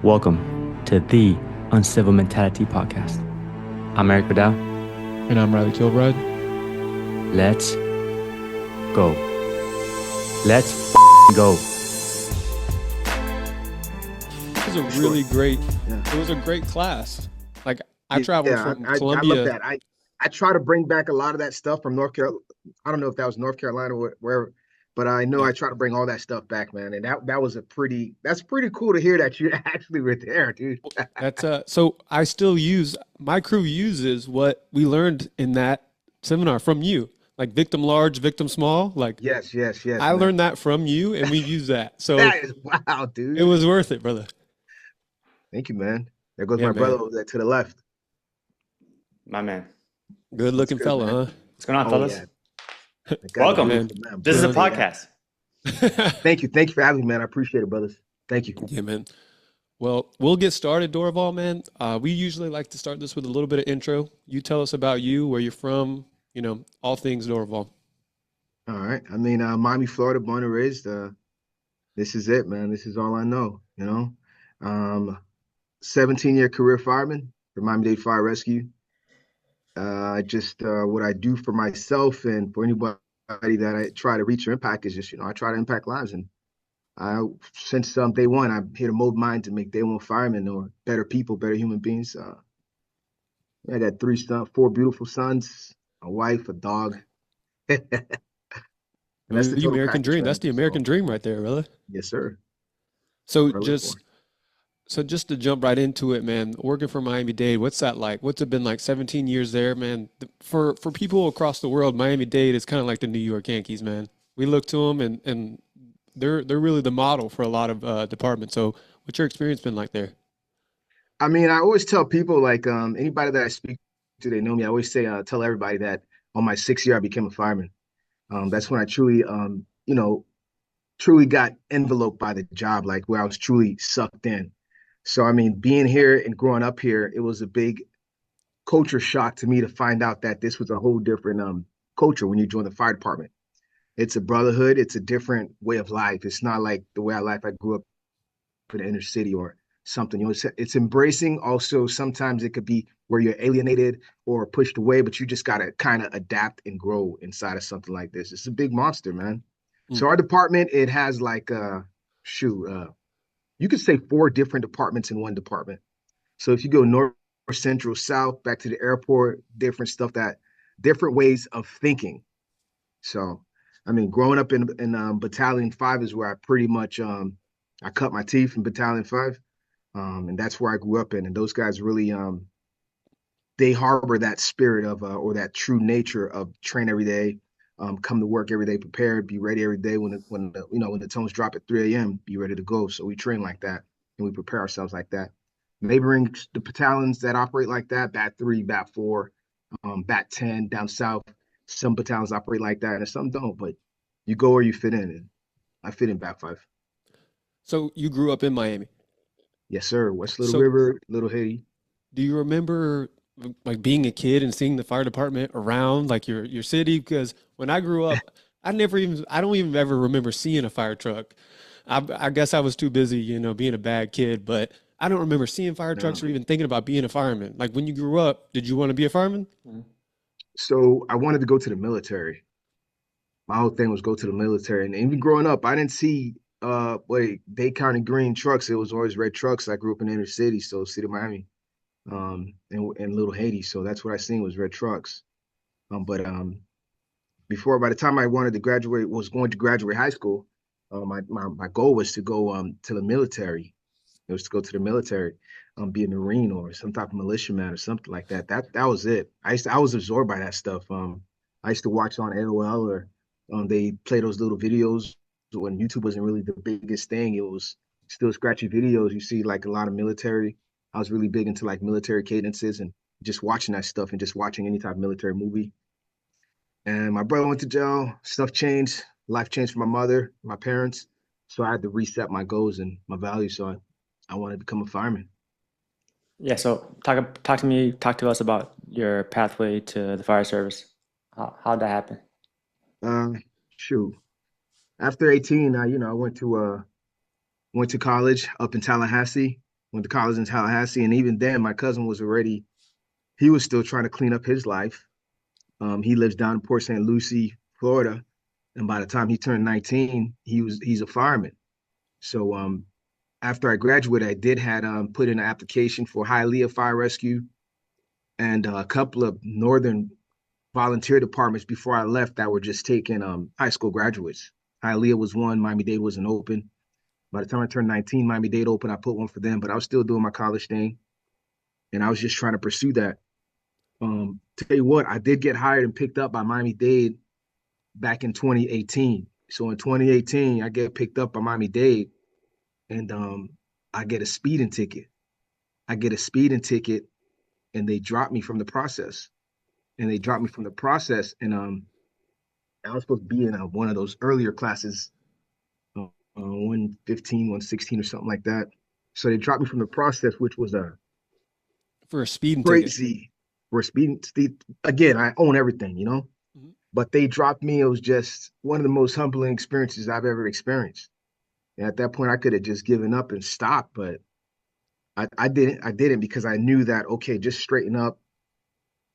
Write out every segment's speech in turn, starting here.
Welcome to the Uncivil Mentality Podcast. I'm Erik Vidal. And I'm Reilly Kilbride. Let's go. Let's go. It was a really great, it was a great class. Like I traveled from Columbia. I love that. I try to bring back a lot of that stuff from North Carolina. I don't know if that was North Carolina or wherever, but I know I try to bring all that stuff back, man. And that's pretty cool to hear that you actually were there, dude. That's so I still use, my crew uses what we learned in that seminar from you, like victim large, victim small. Like yes. I learned that from you, and we use that. So that is wow, dude. It was worth it, brother. Thank you, man. There goes my brother over there to the left. My man. Good looking fella, man. huh? What's going on, fellas? Yeah. Welcome. Man. This is a podcast. Thank you for having me, man. I appreciate it, brothers. Thank you. Yeah, man. Well, we'll get started, Dorival, man. We usually like to start this with a little bit of intro. You tell us about you, where you're from, all things Dorival. All right. I mean, Miami, Florida, born and raised. This is it, man. This is all I know, 17-year career fireman for Miami-Dade Fire Rescue. What I do for myself and for anybody that I try to reach or impact is just, I try to impact lives. And since day one, I'm here to mold minds and make day one firemen or better people, better human beings. I got 4 beautiful sons, a wife, a dog. That's the American dream. That's the American dream right there, brother. Yes, sir. So just to jump right into it, man, working for Miami-Dade, what's that like? What's it been like 17 years there, man? For people across the world, Miami-Dade is kind of like the New York Yankees, man. We look to them and they're really the model for a lot of departments. So what's your experience been like there? I mean, I always tell people, like anybody that I speak to, they know me. I always say, tell everybody that on my 6th year, I became a fireman. That's when I truly got enveloped by the job, like where I was truly sucked in. So, I mean, being here and growing up here, it was a big culture shock to me to find out that this was a whole different culture when you join the fire department. It's a brotherhood. It's a different way of life. It's not like the way I grew up in the inner city or something. It's embracing. Also, sometimes it could be where you're alienated or pushed away, but you just got to kind of adapt and grow inside of something like this. It's a big monster, man. So our department, it has like, you could say 4 different departments in one department. So if you go north, central, south, back to the airport, different ways of thinking. So, I mean, growing up in Battalion 5 is where I pretty much, I cut my teeth in Battalion 5. And that's where I grew up in. And those guys really, they harbor that spirit of, or that true nature of train every day, come to work every day, prepared, be ready every day when the tones drop at 3 a.m., be ready to go. So we train like that and we prepare ourselves like that. Neighboring the battalions that operate like that, Bat 3, Bat 4, Bat 10 down south, some battalions operate like that and some don't, but you go where you fit in. And I fit in Bat 5. So you grew up in Miami? Yes, sir. West Little River, Little Haiti. Do you remember like being a kid and seeing the fire department around like your city? Because when I grew up, I don't even ever remember seeing a fire truck. I guess I was too busy, being a bad kid, but I don't remember seeing fire trucks or even thinking about being a fireman. Like when you grew up, did you want to be a fireman? So I wanted to go to the military. My whole thing was go to the military. And even growing up, I didn't see Dade County green trucks. It was always red trucks. I grew up in the inner city, so city of Miami. And Little Haiti. So that's what I seen was red trucks. By the time I was going to graduate high school, my goal was to go to the military. It was to go to the military, be a Marine or some type of militiaman or something like that. That was it. I was absorbed by that stuff. I used to watch on AOL or they play those little videos when YouTube wasn't really the biggest thing. It was still scratchy videos. You see like a lot of military. I was really big into like military cadences and just watching that stuff and just watching any type of military movie. And my brother went to jail, stuff changed, life changed for my mother, my parents. So I had to reset my goals and my values. So I wanted to become a fireman. Yeah, so talk to us about your pathway to the fire service. How'd that happen? After 18, I went to college up in Tallahassee. went to college in Tallahassee, and even then, my cousin was already, he was still trying to clean up his life. He lives down in Port St. Lucie, Florida, and by the time he turned 19, he's a fireman. So after I graduated, I did had put in an application for Hialeah Fire Rescue and a couple of northern volunteer departments before I left that were just taking high school graduates. Hialeah was one, Miami-Dade wasn't open. By the time I turned 19, Miami-Dade open, I put one for them, but I was still doing my college thing. And I was just trying to pursue that. Tell you what, I did get hired and picked up by Miami-Dade back in 2018. So in 2018, I get picked up by Miami-Dade and I get a speeding ticket. I get a speeding ticket and they drop me from the process. And I was supposed to be in one of those earlier classes, 115, 116 or something like that. So they dropped me from the process, which was for a speeding crazy. ticket. For a speeding, again, I own everything, you know? Mm-hmm. But they dropped me. It was just one of the most humbling experiences I've ever experienced. And at that point, I could have just given up and stopped, but I didn't. I didn't because I knew that, okay, just straighten up.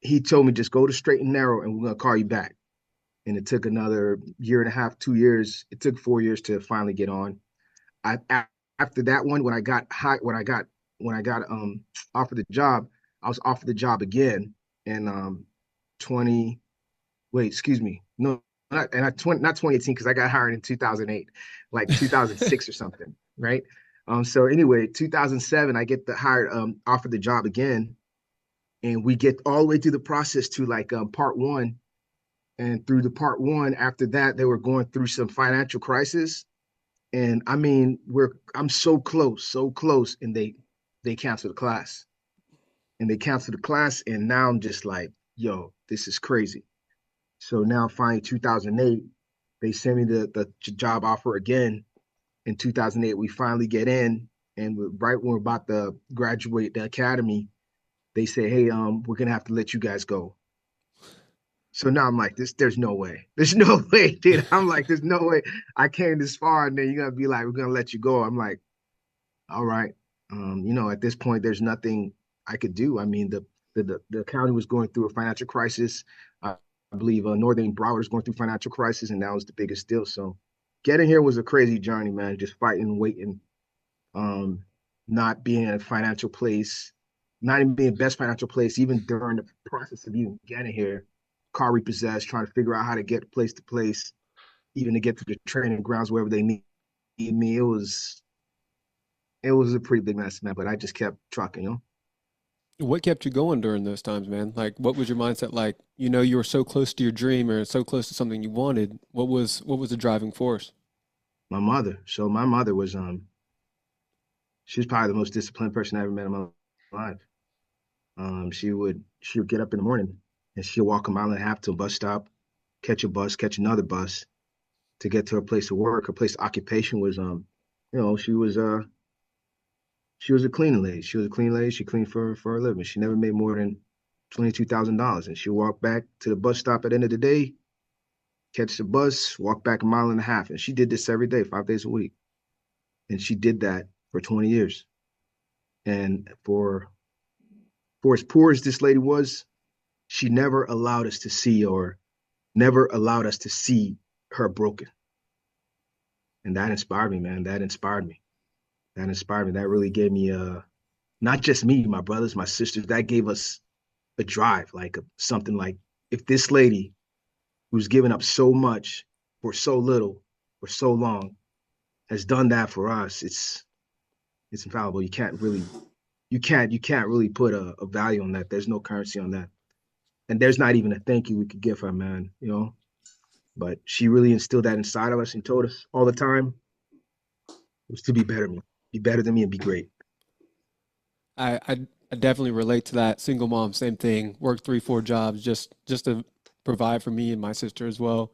He told me just go to straight and narrow and we're going to call you back. And it took another year and a half, 2 years. It took 4 years to finally get on. After that one, when I got offered the job, I was offered the job again in 20. Wait, excuse me. No, not 2018 because I got hired in 2008, like 2006 or something, right? So anyway, 2007, I get offered the job again, and we get all the way through the process to like part one. And through the part one, after that, they were going through some financial crisis. And I mean, I'm so close, and they canceled the class. And now I'm just like, yo, this is crazy. So now finally 2008, they sent me the job offer again. In 2008, we finally get in, and right when we're about to graduate the academy, they say, hey, we're gonna have to let you guys go. So now I'm like, there's no way. There's no way, dude. I'm like, there's no way I came this far, and then you're gonna be like, we're gonna let you go. I'm like, all right. At this point, there's nothing I could do. I mean, the county was going through a financial crisis. I believe Northern Broward was going through financial crisis, and that was the biggest deal. So getting here was a crazy journey, man. Just fighting and waiting, not being in a financial place, not even being best financial place, even during the process of even getting here, car repossessed, trying to figure out how to get place to place, even to get to the training grounds wherever they need me. It was a pretty big mess, man. But I just kept trucking, you know. What kept you going during those times, man? Like, what was your mindset like? You know, you were so close to your dream or so close to something you wanted. What was the driving force? My mother. So my mother was she was probably the most disciplined person I ever met in my life. She would get up in the morning and she'll walk a mile and a half to a bus stop, catch a bus, catch another bus to get to her place of work. Her place of occupation was she was a cleaning lady. She was a cleaning lady. She cleaned for a living. She never made more than $22,000. And she walked back to the bus stop at the end of the day, catch the bus, walk back a mile and a half. And she did this every day, 5 days a week. And she did that for 20 years. And for as poor as this lady was, she never allowed us to see her broken. And that inspired me, man. That inspired me. That really gave me not just me, my brothers, my sisters, that gave us a drive, something like, if this lady who's given up so much for so little for so long has done that for us, it's infallible. You can't really put a value on that. There's no currency on that. And there's not even a thank you we could give her, man, you know. But she really instilled that inside of us and told us all the time was to be better than me and be great. I definitely relate to that. Single mom, same thing. Worked 3-4 jobs just to provide for me and my sister as well.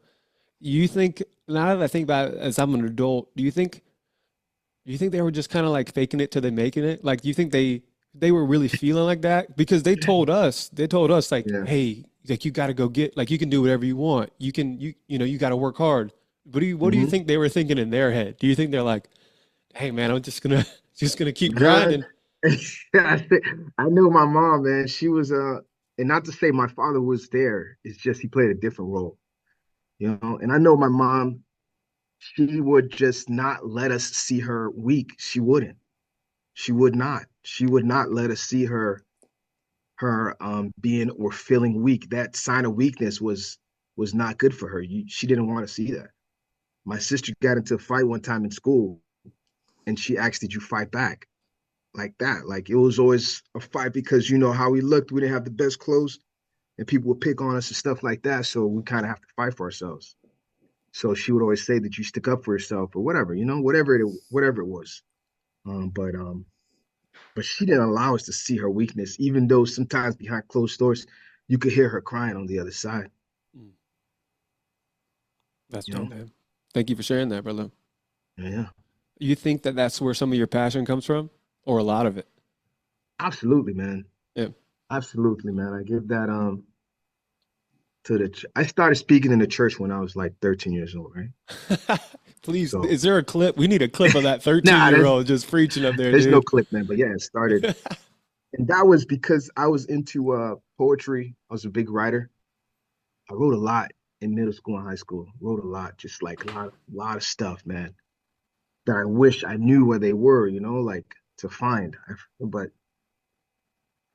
You think, now that I think about it as I'm an adult, do you think they were just kind of like faking it till they making it? Like, do you think they were really feeling like that? Because they told us like, Yeah. hey, like, you got to go get, like, you can do whatever you want. You got to work hard. What do you think they were thinking in their head? Do you think they're like, hey man, I'm just gonna keep grinding? I know my mom, man. She was and not to say my father was there. It's just he played a different role, you know. And I know my mom. She would just not let us see her weak. She wouldn't. She would not. She would not let us see her being or feeling weak. That sign of weakness was not good for her. She didn't want to see that. My sister got into a fight one time in school, and she asked, "Did you fight back?" Like that. Like it was always a fight because you know how we looked. We didn't have the best clothes, and people would pick on us and stuff like that. So we kind of have to fight for ourselves. So she would always say that you stick up for yourself or whatever, you know, whatever it was. But she didn't allow us to see her weakness, even though sometimes behind closed doors, you could hear her crying on the other side. Mm. That's You dope, know, man. Thank you for sharing that, brother. yeah, You think that that's where some of your passion comes from, or a lot of it? absolutely, man, Yeah. absolutely, man. I give that to the. I started speaking in the church when I was like 13 years old, right? Please, So is there a clip? We need a clip of that 13 nah, year old just preaching up there, there's no dude. clip, man. But yeah, it started, and that was because I was into poetry. I was a big writer. I wrote a lot in middle school and high school. Wrote a lot, just like a lot of stuff, man. That I wish I knew where they were, you know, like to find.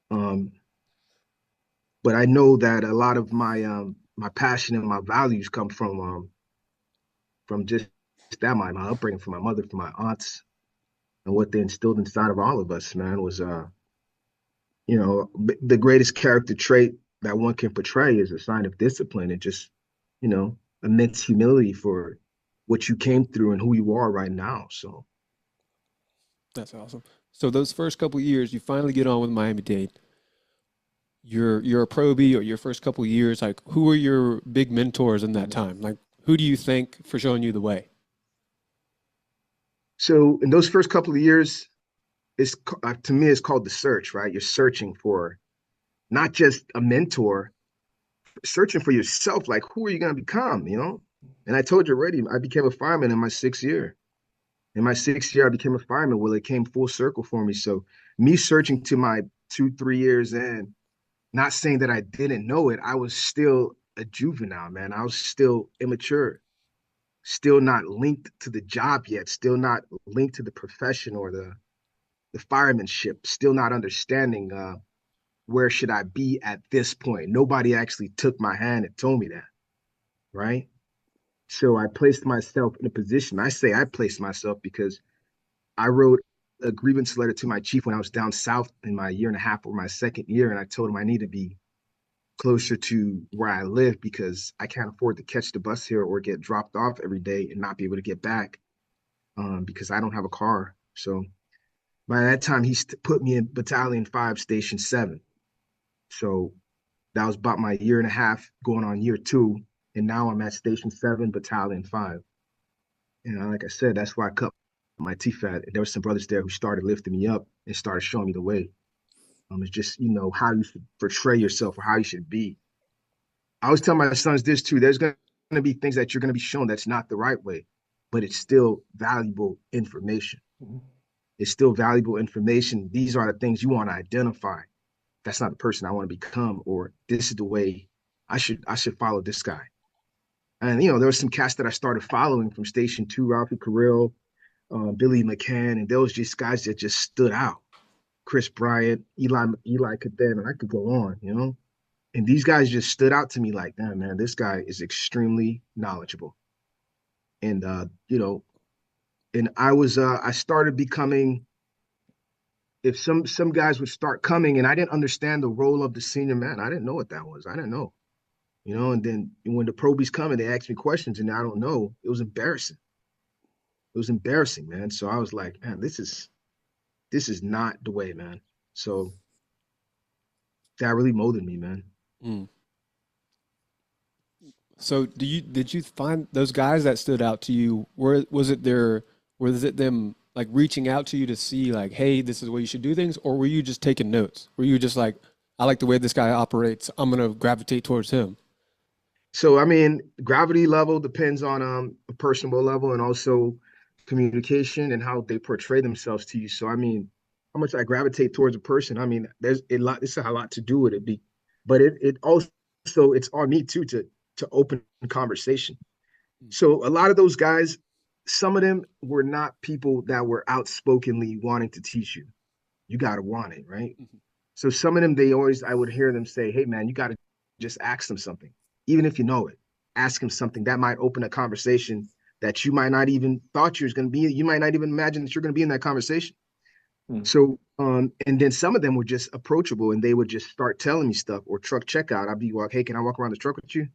Um, but I know that a lot of my passion and my values come from just that my upbringing, from my mother, from my aunts, and what they instilled inside of all of us, man, was you know, the greatest character trait that one can portray is a sign of discipline and just, you know, immense humility for what you came through and who you are right now. So That's awesome. So those first couple years, you finally get on with Miami-Dade. You're a probie, or your first couple years, like who were your big mentors in that time? Like who do you thank for showing you the way? so in those first couple of years, it's to me it's called the search, right? You're searching for not just a mentor, searching for yourself. Like, who are you going to become? You know. And I told you already, I became a fireman in my 6th year. In my 6th year, I became a fireman. Well, it came full circle for me. So, me searching to my 2, 3 years in, not saying that I didn't know it, I was still a juvenile, man. I was still immature, still not linked to the job yet, still not linked to the profession or the firemanship, still not understanding where should I be at this point. Nobody actually took my hand and told me that, right? So I placed myself in a position. I say I placed myself because I wrote a grievance letter to my chief when I was down south in my year and a half or my 2nd year, and I told him I need to be closer to where I live because I can't afford to catch the bus here or get dropped off every day and not be able to get back because I don't have a car. So by that time, he put me in Battalion 5, Station 7. So that was about my year and a half going on year 2. And now I'm at Station 7, Battalion 5. And like I said, that's why I cut my teeth at. There were some brothers there who started lifting me up and started showing me the way. It's just, you know, how you should portray yourself or how you should be. I always tell my sons this too. There's going to be things that you're going to be shown that's not the right way, but it's still valuable information. It's still valuable information. These are the things you want to identify. That's not the person I want to become, or this is the way I should follow this guy. And you know, there was some cast that I started following from Station 2, Ralphie Carrell, Billy McCann, and there was just guys that just stood out. Chris Bryant, Eli Cadet, and I could go on, you know. And these guys just stood out to me like, damn, man, this guy is extremely knowledgeable. And you know, and I started becoming, if some guys would start coming and I didn't understand the role of the senior man. I didn't know what that was. I didn't know. You know, and then when the probies come and they ask me questions and I don't know, it was embarrassing. It was embarrassing, man. So I was like, man, this is not the way, man. So that really molded me, man. Mm. So did you find those guys that stood out to you? Was it them like reaching out to you to see like, hey, this is where you should do things, or were you just taking notes? Were you just like, I like the way this guy operates, I'm gonna gravitate towards him? So I mean, gravity level depends on a personable level and also communication and how they portray themselves to you. So I mean, how much I gravitate towards a person. I mean, there's a lot. It's a lot to do with it. But it also it's on me too to open conversation. So a lot of those guys, some of them were not people that were outspokenly wanting to teach you. You got to want it, right? Mhm. So some of them, I would hear them say, "Hey, man, you got to just ask them something, even if you know it. Ask them something that might open a conversation that you might not even thought you was going to be. You might not even imagine that you're going to be in that conversation." Mm. So, and then some of them were just approachable, and they would just start telling me stuff or truck checkout. I'd be like, "Hey, can I walk around the truck with you?"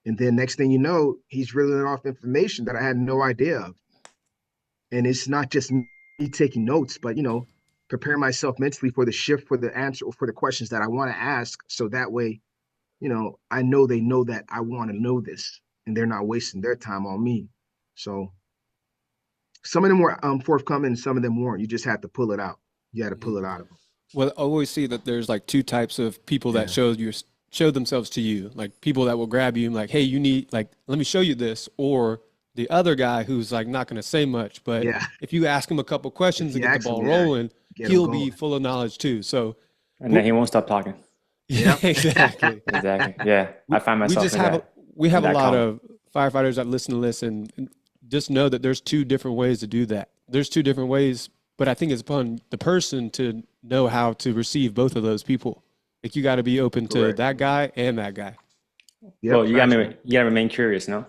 And then next thing you know, he's reeling off information that I had no idea of. And it's not just me taking notes, but prepare myself mentally for the shift, for the answer, or for the questions that I want to ask. So that way, I know they know that I want to know this and they're not wasting their time on me. So some of them were forthcoming and some of them weren't. You just had to pull it out. You had to pull it out of them. Well, I always see that there's like two types of people that show themselves to you, like people that will grab you and like, hey, you need like, let me show you this, or the other guy who's like not going to say much, but Yeah. if you ask him a couple questions If and you get the ask him, ball yeah, rolling, get 'em he'll be going. full of knowledge too. So And then he won't stop talking. yeah, Yep. exactly. Exactly. Yeah. I find We myself just in have that. we have a that lot column. of firefighters that listen to this, and just know that there's two different ways to do that. There's two different ways, but I think it's upon the person to know how to receive both of those people. Like you got to be open to Correct. that guy and that guy. Yep. Well, Facts, man. you gotta remain curious, no?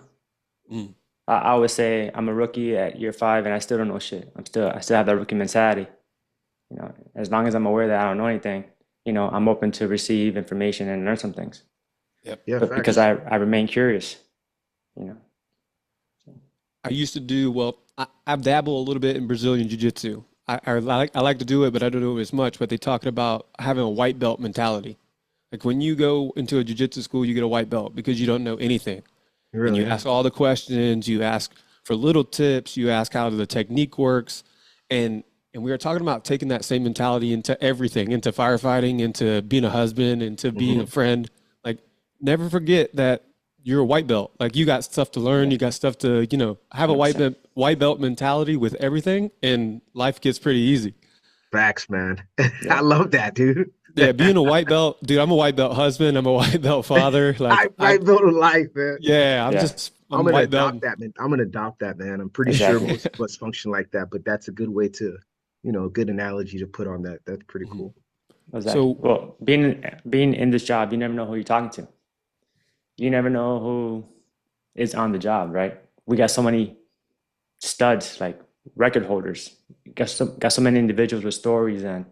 Mm. I always say I'm a rookie at year 5 and I still don't know shit. I still have that rookie mentality. As long as I'm aware that I don't know anything, I'm open to receive information and learn some things. Yep. Yeah, But because facts. I remain curious, you know. I used to do well. I've dabbled a little bit in Brazilian jiu-jitsu. I like to do it, but I don't do it as much. But they talking about having a white belt mentality. Like when you go into a jiu-jitsu school, you get a white belt because you don't know anything, and Really, you yeah. ask all the questions. You ask for little tips. You ask how the technique works, and we were talking about taking that same mentality into everything, into firefighting, into being a husband, into being a Mm-hmm. friend. Like never forget that you're a white belt. Like you got stuff to learn. Yeah, You got stuff to, have a 100%. white belt mentality with everything, and life gets pretty easy. Facts, man. I Yeah. love that, dude. Yeah, being a white belt, dude. I'm a white belt husband. I'm a white belt father. Like I built a life, man. yeah, Yeah. I'm I'm gonna white belt. adopt that, man. I'm gonna adopt that, man. I'm pretty sure Exactly. most of us function like that, but that's a good way to, a good analogy to put on that. That's pretty Mhm. cool. Exactly. So Well, being in this job, you never know who you're talking to. You never know who is on the job, right? We got so many studs, like record holders. Got so many individuals with stories and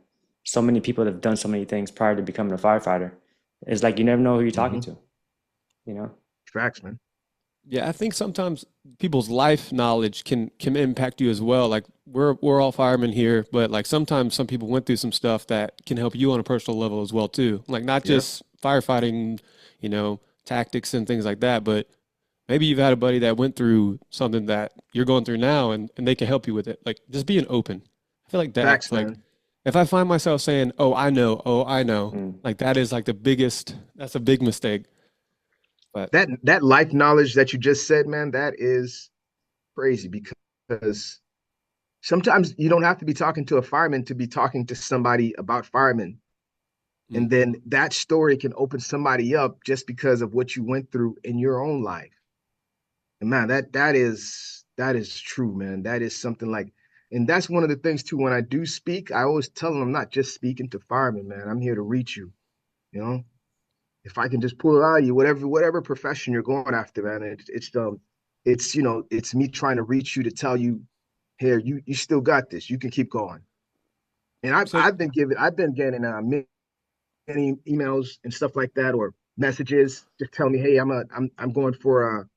so many people that have done so many things prior to becoming a firefighter. It's like you never know who you're talking Hmm. to, you know? Facts, man. yeah, I think sometimes people's life knowledge can impact you as well. Like we're all firemen here, but like sometimes some people went through some stuff that can help you on a personal level as well too. Like not Yeah. just firefighting, tactics and things like that, but maybe you've had a buddy that went through something that you're going through now and they can help you with it. Like just being open. I feel like Facts, that's like man. if I find myself saying, oh, I know, Mm. like that is like that's a big mistake. But That life knowledge that you just said, man, that is crazy because sometimes you don't have to be talking to a fireman to be talking to somebody about firemen. mm, And then that story can open somebody up just because of what you went through in your own life. And man, that is true, man. That is something like, and that's one of the things too. When I do speak, I always tell them I'm not just speaking to firemen, man. I'm here to reach you. You know, if I can just pull it out of you, whatever profession you're going after, man. It's me trying to reach you to tell you, here, you still got this. You can keep going. And I've so I've been getting many emails and stuff like that, or messages just tell me, hey, I'm going for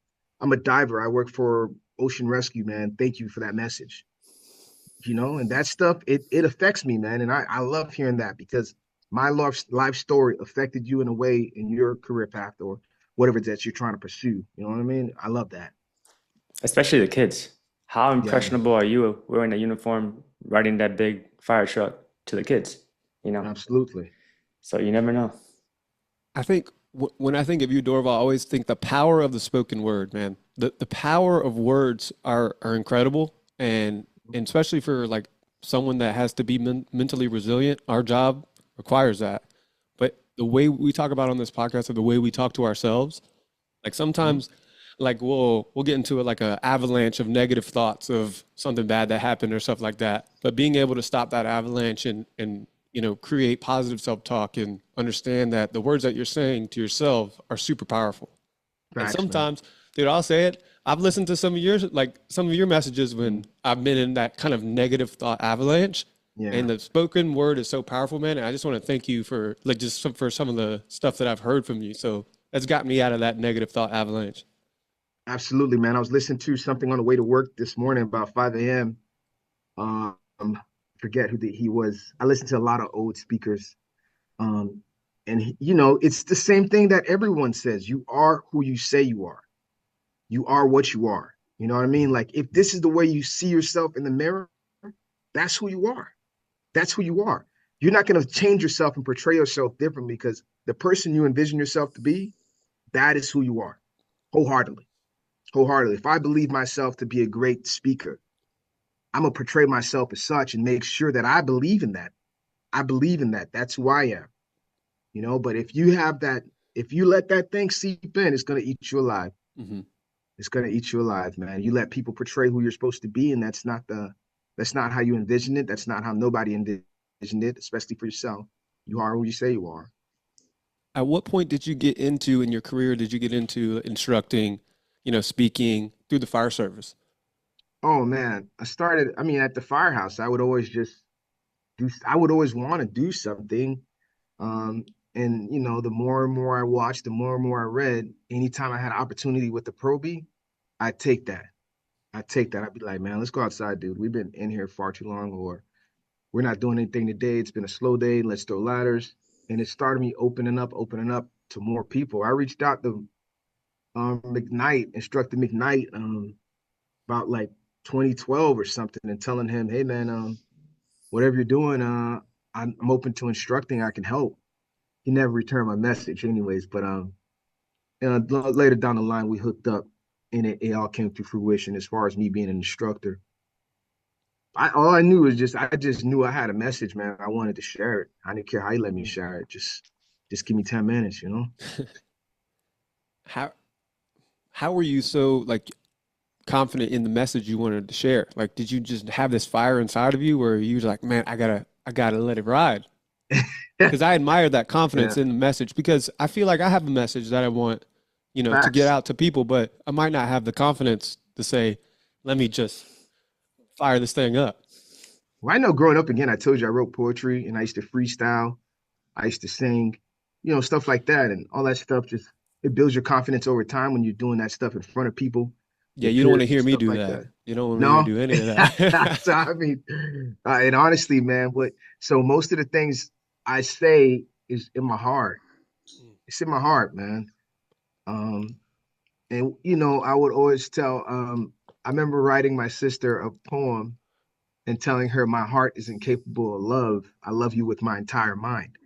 I'm a diver. I work for ocean rescue, man. Thank you for that message. And that stuff, it affects me, man. And I love hearing that because my life story affected you in a way in your career path or whatever that you're trying to pursue. You know what I mean? I love that. Especially the kids. How Yeah, man. impressionable are you wearing a uniform, riding that big fire truck to the kids? You know? Absolutely. So you never know. I think when I think of you, Dorval, I always think the power of the spoken word, man. The power of words are incredible, and especially for like someone that has to be mentally resilient. Our job requires that. But the way we talk about on this podcast, or the way we talk to ourselves, like Mhm. sometimes, like we'll get into it like a avalanche of negative thoughts of something bad that happened or stuff like that. But being able to stop that avalanche and create positive self-talk and understand that the words that you're saying to yourself are super powerful. And Facts, man. sometimes, dude, I'll say it. I've listened to some of your messages when I've been in that kind of negative thought avalanche. Yeah, And the spoken word is so powerful, man. And I just want to thank you for like just for some of the stuff that I've heard from you. So that's got me out of that negative thought avalanche. absolutely, man. I was listening to something on the way to work this morning about 5 a.m. Forget who he was. I listened to a lot of old speakers. Um, and it's the same thing that everyone says. You are who you say you are. You are what you are. You know what I mean? Like if this is the way you see yourself in the mirror, that's who you are. That's who you are. You're not going to change yourself and portray yourself differently because the person you envision yourself to be, that is who you are. Wholeheartedly. Wholeheartedly. If I believe myself to be a great speaker, I'm going to portray myself as such and make sure that I believe in that. I believe in that. That's who I am. But if you let that thing seep in, it's going to eat you alive. Hmm. It's going to eat you alive, man. You let people portray who you're supposed to be, and that's not how you envision it. That's not how nobody envisioned it, especially for yourself. You are who you say you are. At what point did you get into in your career? Did you get into instructing, speaking through the fire service? Oh man, I mean, at the firehouse, I would always want to do something. Um, and the more and more I watched, the more and more I read, anytime I had an opportunity with the Proby, I take that. I take that. I'd be like, man, let's go outside, dude. We've been in here far too long, or we're not doing anything today. It's been a slow day. Let's throw ladders. And it started me opening up to more people. I reached out to McKnight, instructor McKnight, about like 2012 or something, and telling him, hey man, whatever you're doing, I'm open to instructing. I can help. He never returned my message, anyways. But later down the line, we hooked up, and it all came to fruition as far as me being an instructor. All I knew was I just knew I had a message, man. I wanted to share it. I didn't care how you let me share it. Just give me 10 minutes. How how were you so like confident in the message you wanted to share? Like, did you just have this fire inside of you, where you was like, man, I gotta let it ride? Because I admire that Yeah, confidence in the message because I feel like I have a message that I want, to get facts. out to people, but I might not have the confidence to say, let me just fire this thing up. Well, I know growing up again, I told you I wrote poetry and I used to freestyle. I used to sing, stuff like that. And all that stuff just it builds your confidence over time when you're doing that stuff in front of people, Yeah, your you don't want peers to and hear me stuff do like that. that. You don't want me to No. do any of that. So I mean, and honestly, man, so most of the things I say is in my heart. It's in my heart, man. Um, and I would always tell, I remember writing my sister a poem and telling her my heart is incapable of love. I love you with my entire mind,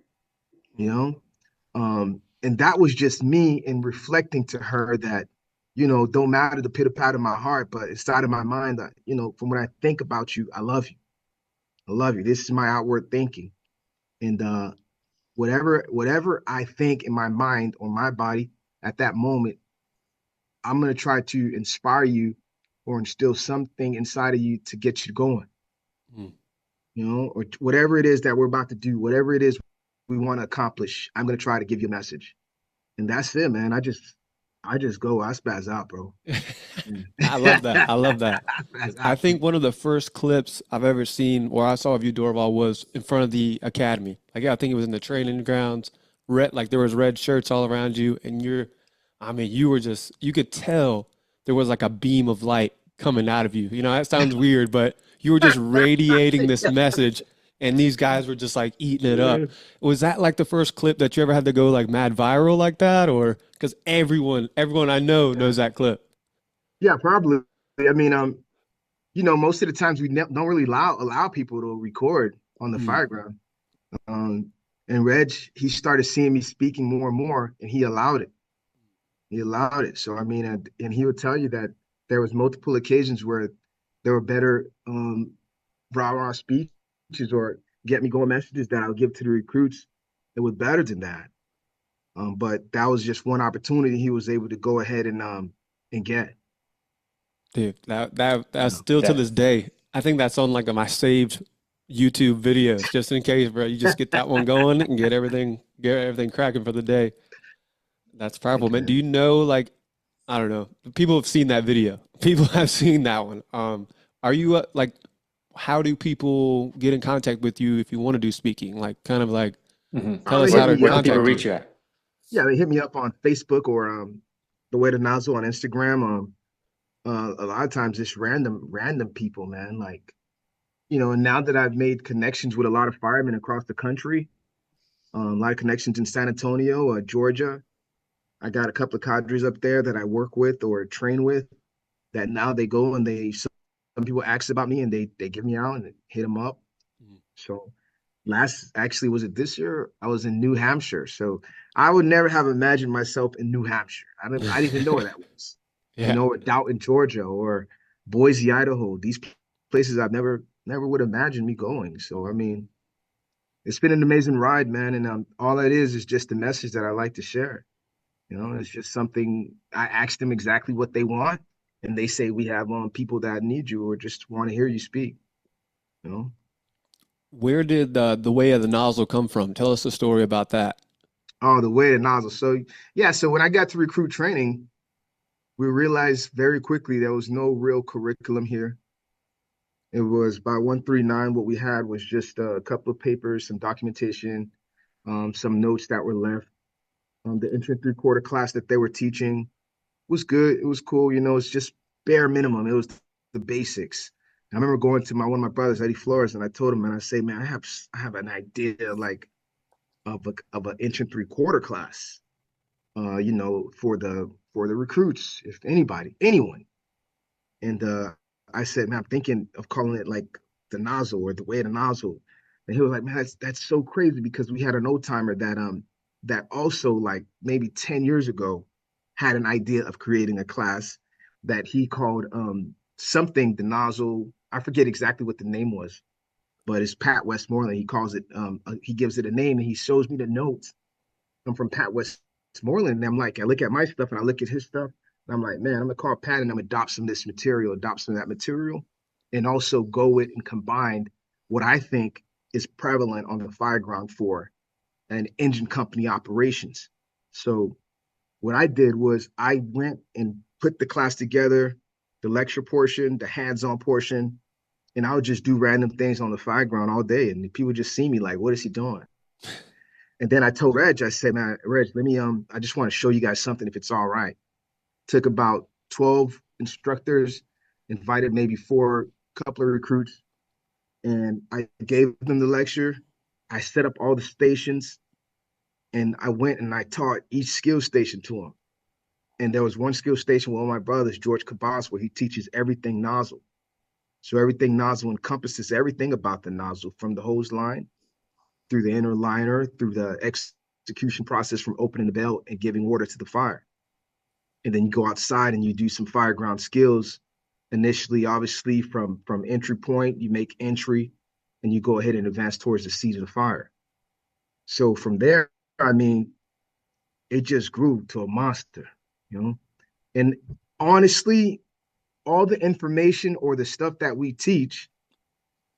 you know? And that was just me in reflecting to her that, don't matter the pitter pat of my heart, but inside of my mind, that, from when I think about you, I love you. I love you. This is my outward thinking. And whatever I think in my mind or my body at that moment, I'm gonna try to inspire you or instill something inside of you to get you going, Mm. or whatever it is that we're about to do, whatever it is we want to accomplish, I'm gonna try to give you a message. And that's it, man. I just go, I spaz out, bro. I love that. I love that. I spaz I out. think one of the first clips I've ever seen where I saw of you, Dorval, was in front of the academy. Like, yeah, I think it was in the training grounds. Red, like there was red shirts all around you, and I mean, you were just, you could tell there was like a beam of light coming out of you. That sounds weird, but you were just radiating this message, and these guys were just like eating it up. Was that like the first clip that you ever had to go like mad viral like that, or because everyone I know Yeah, knows that clip? yeah, probably. I mean, most of the times we don't really allow people to record on the Mm. fireground. Um, and Reg, he started seeing me speaking more and more, and he allowed it. He allowed it. So I mean, and he would tell you that there was multiple occasions where there were better rah-rah speeches or get me going messages that I would give to the recruits. It was better than that. But that was just one opportunity he was able to go ahead and get. Dude, that's You know. still to That this day. I think that's on like my saved YouTube videos, just in case, bro. You just get that one going and get everything cracking for the day. That's powerful, man. Do Okay. you know, like, I don't know, people have seen that video. People have seen that one. Are you like, how do people get in contact with you if you want to do speaking? Like, kind of like, tell They us hit how to me where can up. people contact reach you. you at? Yeah, they hit me up on Facebook or the way to Nozzle on Instagram. A lot of times it's random people, man. Like, and now that I've made connections with a lot of firemen across the country, a lot of connections in San Antonio, Georgia. I got a couple of cadres up there that I work with or train with that now they go and some people ask about me and they give me out and hit them up. Mhm. So actually, was it this year? I was in New Hampshire. So I would never have imagined myself in New Hampshire. I didn't even know where that was. Yeah. Or Doughton, Georgia, or Boise, Idaho. These places I've never would imagine me going. So I mean, it's been an amazing ride, man. And all it is just the message that I like to share. It's just something I ask them exactly what they want, and they say we have people that need you or just want to hear you speak. You know. Where did the way of the nozzle come from? Tell us a story about that. Oh, the way to Nozzle. So yeah, so when I got to recruit training, we realized very quickly there was no real curriculum here. It was by 139. What we had was just a couple of papers, some documentation, some notes that were left. The entry three-quarter class that they were teaching was good. It was cool. It's just bare minimum. It was the basics. I remember going to one of my brothers, Eddie Flores, and I told him, and I say, man, I have an idea like of an inch and three-quarter class, for the recruits, if anyone. And I said, man, I'm thinking of calling it like the nozzle or the way of the nozzle. And he was like, man, that's so crazy because we had an old timer that also like maybe 10 years ago had an idea of creating a class that he called something the nozzle. I forget exactly what the name was, but it's Pat Westmoreland. He calls it he gives it a name and he shows me the notes. I'm from Pat Westmoreland. And I'm like, I look at my stuff and I look at his stuff. And I'm like, man, I'm gonna call Pat and I'm gonna adopt some of this material, adopt some of that material, and also go with and combine what I think is prevalent on the fire ground for an engine company operations. So what I did was I went and put the class together, the lecture portion, the hands-on portion, and I would just do random things on the fire ground all day. And people just see me like, what is he doing? And then I told Reg, I said, man, Reg, let me I just want to show you guys something if it's all right. Took about 12 instructors, invited maybe couple of recruits, and I gave them the lecture. I set up all the stations, and I went and I taught each skill station to them. And there was one skill station with one of my brothers, George Cabas, where he teaches everything nozzle. So everything nozzle encompasses everything about the nozzle, from the hose line through the inner liner, through the execution process from opening the bell and giving order to the fire. And then you go outside and you do some fire ground skills. Initially, obviously, from entry point, you make entry and you go ahead and advance towards the seat of the fire. So from there, I mean, it just grew to a monster, And honestly, all the information or the stuff that we teach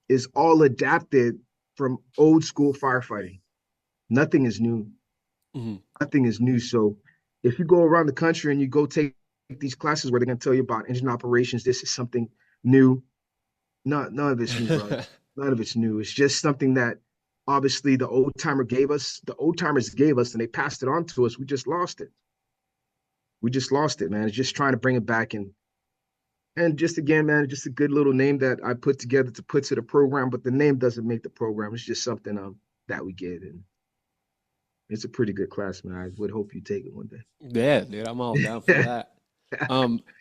is all adapted from old school firefighting. Nothing is new. Mm-hmm. Nothing is new. So if you go around the country and you go take these classes where they're going to tell you about engine operations, this is something new. None of it's new, bro. None of it's new. It's just something that obviously the old timers gave us, and they passed it on to us. We just lost it. Man. It's just trying to bring it back and just again, man, just a good little name that I put together to put to the program, but the name doesn't make the program. It's just something that we get, and it's a pretty good class, man. I would hope you take it one day. Yeah, dude, I'm all down for that.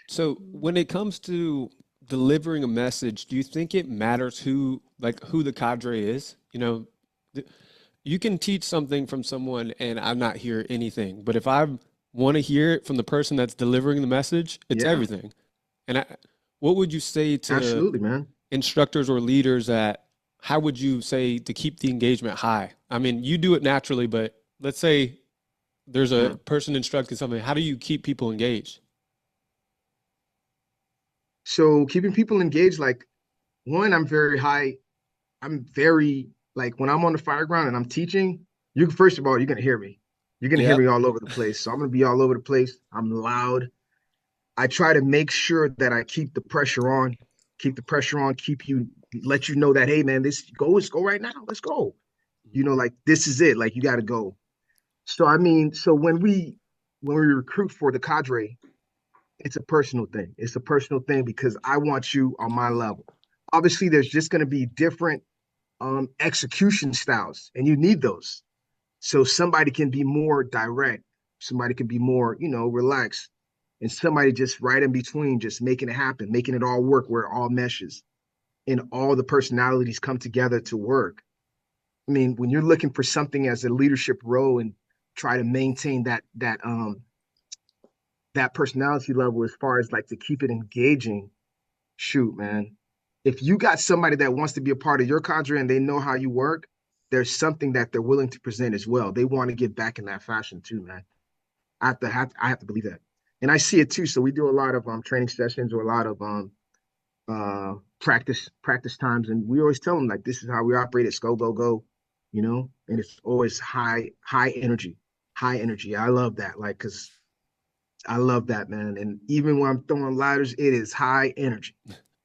So when it comes to delivering a message, do you think it matters who the cadre is? You can teach something from someone and I'm not hear anything, but if I want to hear it from the person that's delivering the message, it's Yeah. everything. And what would you say to Absolutely, man. instructors or leaders that, how would you say to keep the engagement high? I mean, you do it naturally, but let's say there's a person instructing something. How do you keep people engaged? So keeping people engaged, like one, I'm very, like when I'm on the fire ground and I'm teaching, first of all, you're gonna hear me. You're gonna hear me all over the place. So I'm gonna be all over the place. I'm loud. I try to make sure that I keep the pressure on, let you know that, hey man, let's go right now. Let's go. Like this is it. Like you gotta go. So I mean, so when we recruit for the cadre, it's a personal thing. It's a personal thing because I want you on my level. Obviously, there's just gonna be different execution styles, and you need those. So somebody can be more direct, somebody can be more, relaxed, and somebody just right in between, just making it happen, making it all work where it all meshes and all the personalities come together to work. I mean, when you're looking for something as a leadership role and try to maintain that personality level as far as like to keep it engaging, shoot, man. If you got somebody that wants to be a part of your cadre and they know how you work, there's something that they're willing to present as well. They want to give back in that fashion too, man. I have to believe that. And I see it too. So we do a lot of training sessions or a lot of practice times, and we always tell them like this is how we operate. It's go, go, go, and it's always high energy. I love that, like, because I love that, man. And even when I'm throwing ladders, it is high energy.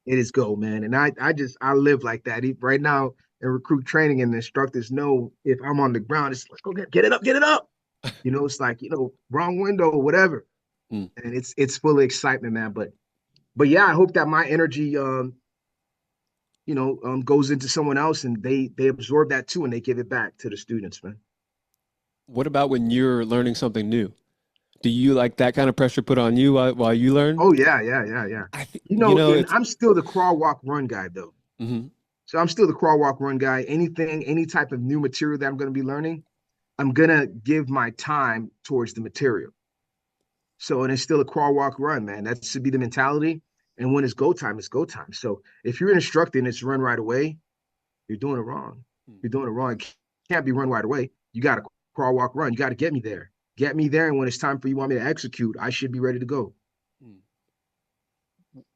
It is go, man. And I live like that right now in recruit training, and the instructors know if I'm on the ground, it's let's go get it up. It's like, wrong window or whatever. And it's full of excitement, man. But yeah, I hope that my energy, goes into someone else and they absorb that too and they give it back to the students, man. What about when you're learning something new? Do you like that kind of pressure put on you while you learn? Oh yeah. And I'm still the crawl, walk, run guy though. Mm-hmm. So I'm still the crawl, walk, run guy. Any type of new material that I'm going to be learning, I'm going to give my time towards the material. So, and it's still a crawl, walk, run, man. That should be the mentality. And when it's go time, it's go time. So if you're instructing it's run right away, you're doing it wrong. You're doing it wrong. It can't be run right away. You got to crawl, walk, run. You got to get me there. Get me there. And when it's time for you want me to execute, I should be ready to go.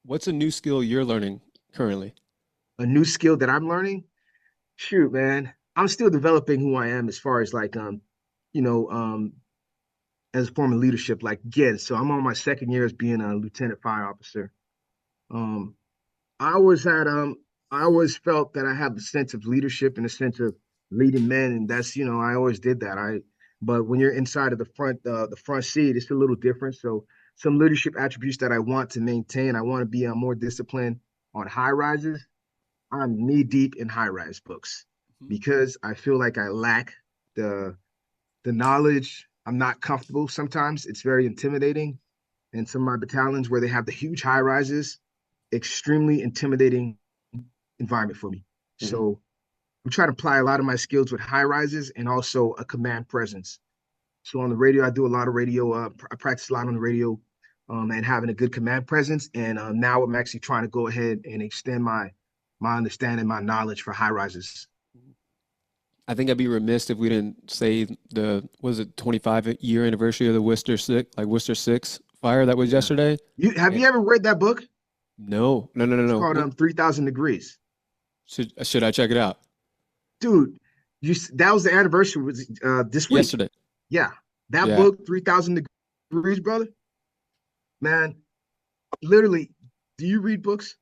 What's a new skill you're learning currently? A new skill that I'm learning? Shoot, man. I'm still developing who I am as far as like, as a form of leadership. Like, again, so I'm on my second year as being a lieutenant fire officer. I always felt that I have a sense of leadership and a sense of leading men, and that's I always did that. But when you're inside of the front seat, it's a little different. So some leadership attributes that I want to maintain. I want to be more disciplined on high rises. I'm knee deep in high rise books because I feel like I lack the knowledge. I'm not comfortable sometimes. It's very intimidating. And some of my battalions where they have the huge high rises, extremely intimidating environment for me. So I'm trying to apply a lot of my skills with high rises and also a command presence. So on the radio, I do a lot of radio. I practice a lot on the radio and having a good command presence. And now I'm actually trying to go ahead and extend my understanding, my knowledge for high rises. I think I'd be remiss if we didn't say 25-year anniversary of the Worcester 6 fire that was yesterday. Have you ever read that book? No. It's called 3,000 Degrees. Should I check it out? Dude, that was the anniversary this week. Yesterday. Yeah. That book, 3,000 Degrees, brother. Man, literally, do you read books?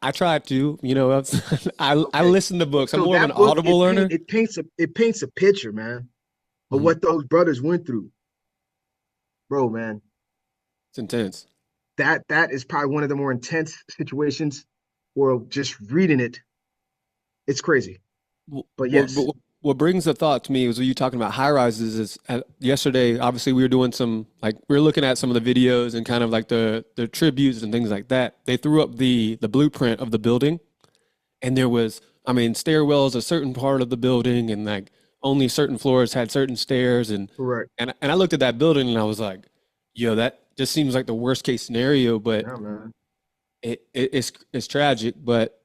I try to, I listen to books. I'm more of an audible learner. It paints a picture, man, of what those brothers went through. Bro, man. It's intense. That is probably one of the more intense situations where just reading it, it's crazy. But yes. What brings the thought to me was you talking about high rises is yesterday, obviously we were doing we were looking at some of the videos and kind of like the tributes and things like that. They threw up the blueprint of the building and there was, stairwells, a certain part of the building and like only certain floors had certain stairs and, correct. And I looked at that building and I was like, yo, that just seems like the worst case scenario, but It's tragic, but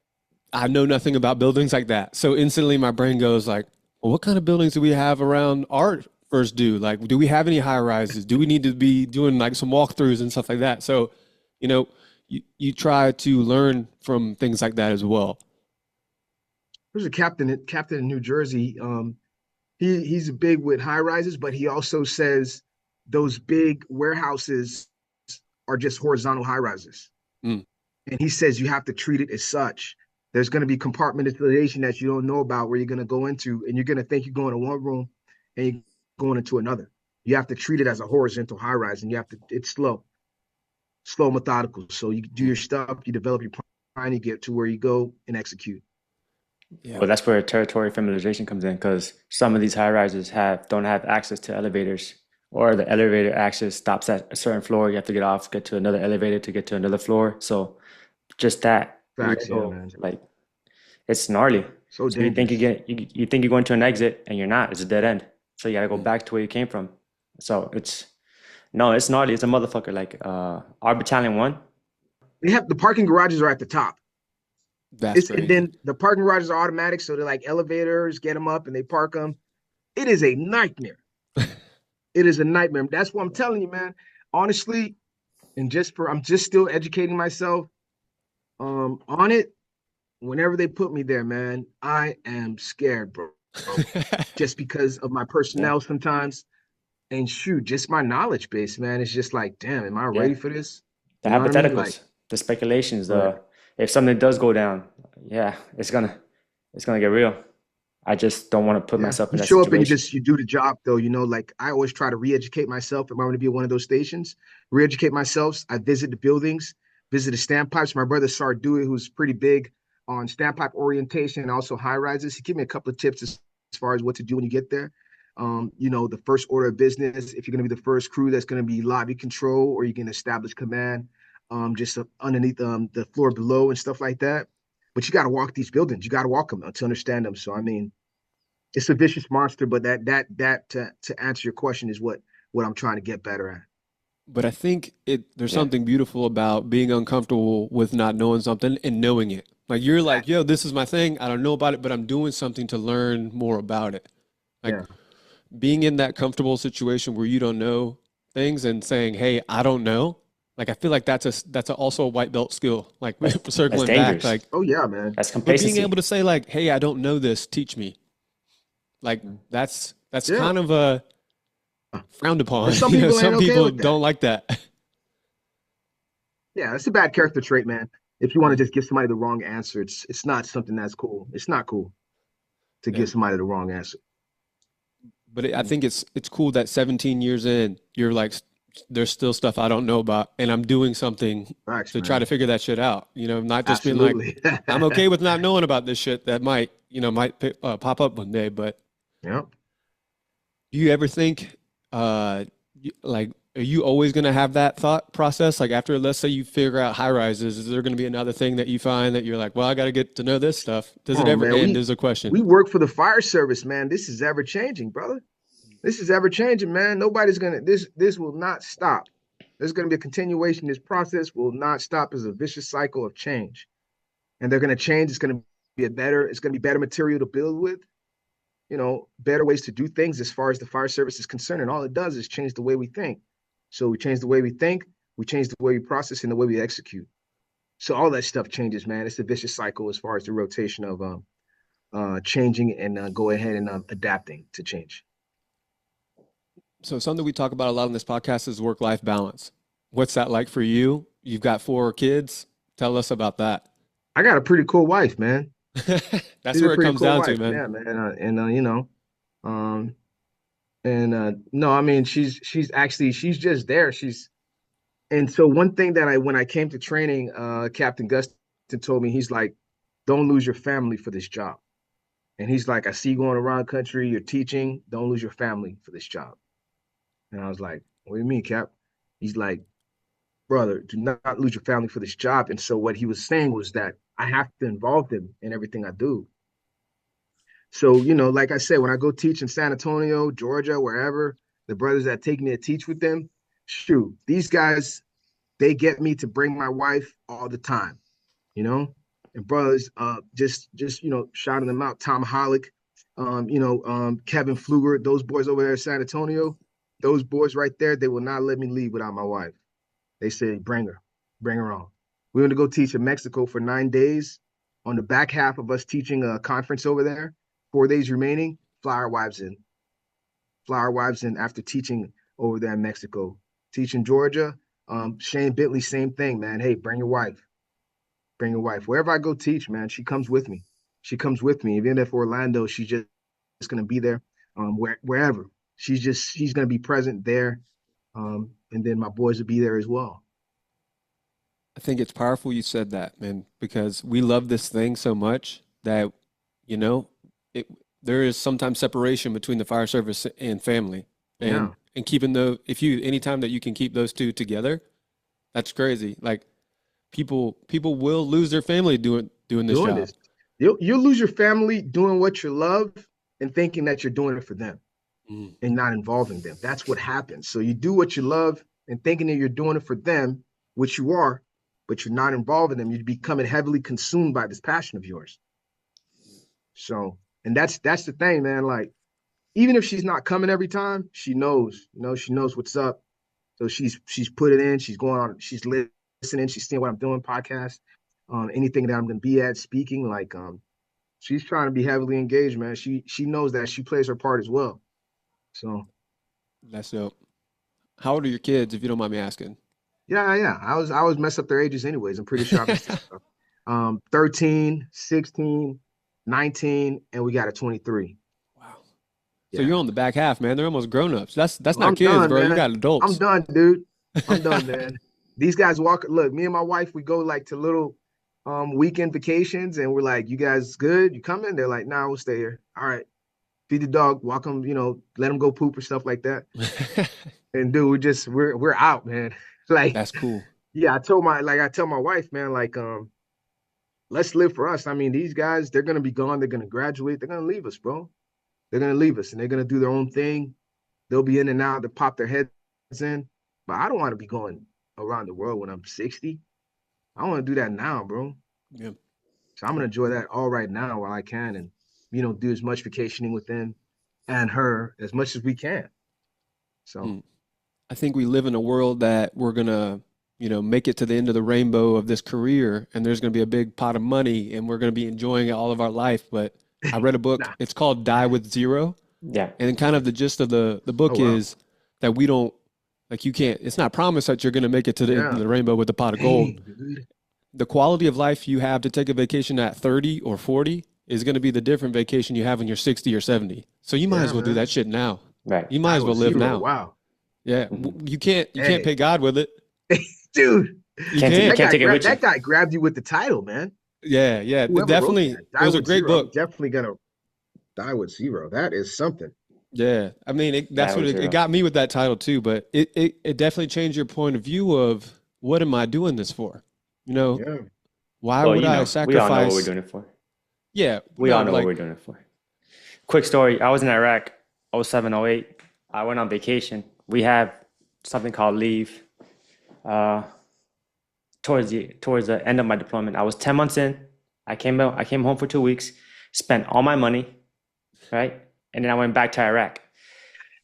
I know nothing about buildings like that. So instantly my brain goes like, well, what kind of buildings do we have around our first due? Like, do we have any high rises? Do we need to be doing like some walkthroughs and stuff like that? So, you know, you try to learn from things like that as well. There's a captain in New Jersey. He's big with high rises, but he also says those big warehouses are just horizontal high rises. Mm. And he says you have to treat it as such. There's going to be compartmentalization that you don't know about where you're going to go into, and you're going to think you're going to one room and you're going into another. You have to treat it as a horizontal high rise, and it's slow, methodical. So you do your stuff, you develop your plan, you get to where you go and execute. Yeah. Well, that's where territory familiarization comes in, because some of these high rises don't have access to elevators, or the elevator access stops at a certain floor. You have to get off, get to another elevator to get to another floor. So just that Facts, yeah, little, man. like, it's gnarly. So So you think dangerous. you think you're going to an exit, and you're not. It's a dead end. So you gotta go back to where you came from. So it's gnarly. It's a motherfucker. Like our battalion one. They have the parking garages are at the top. That's And crazy. then the parking garages are automatic, so they're like elevators, get them up and they park them. It is a nightmare. It is a nightmare. That's what I'm telling you, man. Honestly, I'm just still educating myself on it. Whenever they put me there, man, I am scared, bro. Just because of my personnel sometimes. And shoot, just my knowledge base, man. It's just like, damn, am I Yeah. ready for this? The You know what I mean? Like, hypotheticals, the speculations, right. if something does go down, yeah, it's gonna get real. I just don't want to put Yeah, myself in you that show up and situation. you do the job though. Like I always try to re-educate myself if I'm going to be at one of those stations. Re-educate myself. I visit the buildings, visit the standpipes. My brother Sarduy, who's pretty big on standpipe orientation and also high rises, he gave me a couple of tips as far as what to do when you get there. The first order of business, if you're going to be the first crew, that's going to be lobby control, or you can establish command, just underneath the floor below and stuff like that. But you got to walk these buildings. You got to walk them to understand them. So I mean, it's a vicious monster, but that to answer your question is what I'm trying to get better at. But I think there's Yeah. something beautiful about being uncomfortable with not knowing something and knowing it. Like you're like, yo, this is my thing. I don't know about it, but I'm doing something to learn more about it. Like Yeah, being in that comfortable situation where you don't know things and saying, "Hey, I don't know." Like I feel like also a white belt skill. Like That's circling back, dangerous. like, oh yeah, man. That's but being able complacency. to say like, "Hey, I don't know this. Teach me." Like that's Yeah, kind of a frowned upon. and some people ain't Some okay people with that. don't like that. Yeah, it's a bad character trait, man. If you want to just give somebody the wrong answer, it's not something that's cool. It's not cool to Yeah. give somebody the wrong answer. But I think it's cool that 17 years in, you're like, there's still stuff I don't know about, and I'm doing something Facts, to try man. to figure that shit out. Not just being like, Absolutely. I'm okay with not knowing about this shit that might pop up one day. But Yep. do you ever think, like, are you always going to have that thought process? Like after, let's say you figure out high rises, is there going to be another thing that you find that you're like, well, I got to get to know this stuff? Does it Oh ever man, end? Is a question. we work for the fire service, man. This is ever changing, brother. This is ever changing, man. Nobody's gonna this will not stop. There's gonna be a continuation. This process will not stop. It's a vicious cycle of change. And they're gonna change. It's gonna be better material to build with, better ways to do things as far as the fire service is concerned. And all it does is change the way we think. So we change the way we think, we change the way we process and the way we execute. So all that stuff changes, man. It's a vicious cycle as far as the rotation of changing and go ahead and adapting to change. So something we talk about a lot on this podcast is work-life balance. What's that like for you? You've got 4 kids. Tell us about that. I got a pretty cool wife, man. That's She's a where it pretty comes cool down to, wife, man. yeah, man. Um, no, I mean she's just there. And so one thing that when I came to training, Captain Gustin told me, he's like, don't lose your family for this job. And he's like, I see you going around the country, you're teaching, don't lose your family for this job. And I was like, what do you mean, Cap? He's like, brother, do not lose your family for this job. And so what he was saying was that I have to involve them in everything I do. So, like I said, when I go teach in San Antonio, Georgia, wherever, the brothers that take me to teach with them, shoot, these guys, they get me to bring my wife all the time, you know. And brothers, just shouting them out. Tom Hollick, Kevin Pfluger, those boys over there in San Antonio, those boys right there, they will not let me leave without my wife. They say, bring her on. We're going to go teach in Mexico for 9 days. On the back half of us teaching a conference over there, 4 days remaining, fly our wives in. Fly our wives in after teaching over there in Mexico. Teach in Georgia. Shane Bentley, same thing, man. Hey, bring your wife. Bring your wife. Wherever I go teach, man, she comes with me. She comes with me. Even if Orlando, she's just going to be there. Wherever. She's going to be present there. And then my boys will be there as well. I think it's powerful you said that, man, because we love this thing so much that, there is sometimes separation between the fire service and family. And keeping anytime that you can keep those two together, that's crazy. Like people will lose their family doing this job. You'll lose your family doing what you love and thinking that you're doing it for them and not involving them. That's what happens. So you do what you love and thinking that you're doing it for them, which you are, but you're not involving them. You're becoming heavily consumed by this passion of yours. So, and that's the thing, man. Like, even if she's not coming every time, she knows, she knows what's up. So she's put it in, she's going on, she's listening, she's seeing what I'm doing, podcast, anything that I'm going to be at speaking, like, she's trying to be heavily engaged, man. She knows that she plays her part as well. So. That's dope. How old are your kids, if you don't mind me asking? Yeah. I always mess up their ages anyways. I'm pretty sure. 13, 16, 19, and we got a 23. Wow. So you're on the back half, man. They're almost grown-ups. That's not kids, done, bro. Man. You got adults. I'm done, dude. I'm done, man. These guys look, me and my wife, we go like to little weekend vacations, and we're like, you guys good? You coming? They're like, nah, we'll stay here. All right. Feed the dog, walk them, let them go poop or stuff like that. And dude, we're out, man. Like, that's cool. Yeah, I tell my wife, man, like, let's live for us. I mean, these guys, they're gonna be gone, they're gonna graduate, they're gonna leave us, bro. They're gonna leave us and they're gonna do their own thing. They'll be in and out, they'll pop their heads in. But I don't want to be going around the world when I'm 60. I want to do that now, bro. Yeah. So I'm gonna enjoy that all right now while I can, and do as much vacationing with them and her as much as we can. So I think we live in a world that we're going to, make it to the end of the rainbow of this career, and there's going to be a big pot of money, and we're going to be enjoying it all of our life. But I read a book, it's called Die with Zero. Yeah. And kind of the gist of the book is that we don't, like, it's not promised that you're going to make it to the end of the rainbow with a pot of gold. The quality of life you have to take a vacation at 30 or 40 is going to be the different vacation you have when you're 60 or 70. So you might as well do that shit now. Right. You might as well live now. Wow. Yeah. You can't pay God with it. Dude. You can't take it with you. That guy grabbed you with the title, man. Yeah. Whoever Definitely. It was a great book. I'm definitely going to die with zero. That is something. Yeah. I mean, it got me with that title too, but it definitely changed your point of view of what am I doing this for? Why would I sacrifice? We all know what we're doing it for. Yeah. We all know what we're doing it for. Quick story. I was in Iraq, 07, 08. I went on vacation. We have something called leave. Towards the end of my deployment, I was 10 months in. I came home for 2 weeks, spent all my money, right? And then I went back to Iraq.